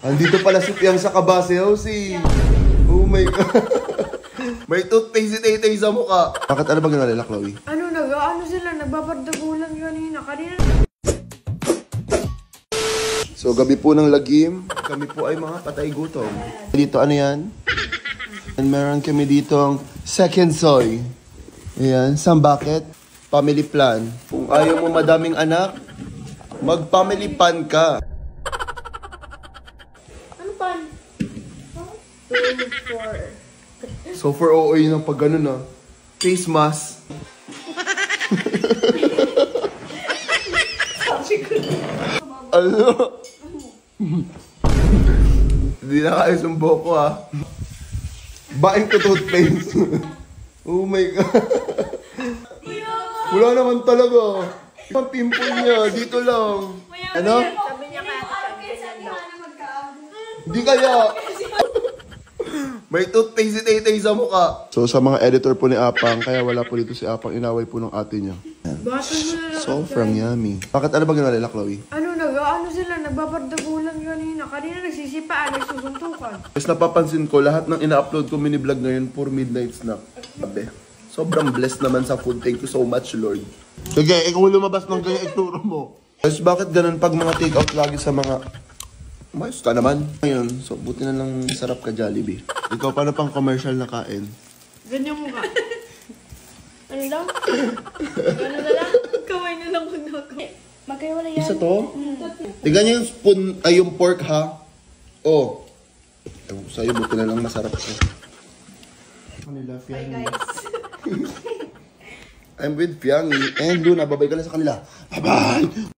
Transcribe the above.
Andito pala si Piang sa Kabase House eh. Oh my God. May toothpaste si Tay-Tay sa mukha. Bakit ano ba ginawa nila, Chloe? Ano sila, nagbabardagulan kanina. So, gabi po ng lagim. Kami po ay mga patay gutom. Dito, ano yan? And meron kami dito ang second soy. Ayan, isang bucket. Family plan. Kung ayaw mo madaming anak, mag-family pan ka. Ano pan? 2, 4. So, for OA ng pag ganun ah. Face mask. Ano? Hindi na kayo sumbo ko ah. Baing ko toothpaste. Oh my God. Wala naman talaga. Ang pimple niya, dito lang. Ano? Sabi niya Hindi kaya. May toothpaste si Tay-Tay sa mukha. So sa mga editor po ni Apang, kaya wala po dito si Apang, inaway po ng ate niya. Sobrang yummy. Bakit ano ba ginawa nila, Chloe? Ano sila, nagbabardagulan kanina. Kanina nagsisipaan, nagsusuntukan. Mas napapansin ko, lahat ng ina-upload ko mini-vlog ngayon for midnight snack. Sabi, sobrang blessed naman sa food. Thank you so much, Lord. Sige, ikaw lumabas ng kaya ituro mo. Tapos bakit ganun pag mga take-out lagi sa mga... Mayos ka naman. Ngayon, so buti na lang sarap ka Jollibee. Ikaw, paano pang commercial na kain? Ganyan mo ka. Ano lang? Ano na lang? Kamay na lang kung nakaw. Magkaiwala yan. Isa to? Tignan niyo yung spoon, ay yung pork ha. Oh. Ewan ko sa'yo, buti na lang masarap ko. Kanila, Fiangi. I'm with Fiangi and Luna, babay ka na sa kanila. Bye-bye!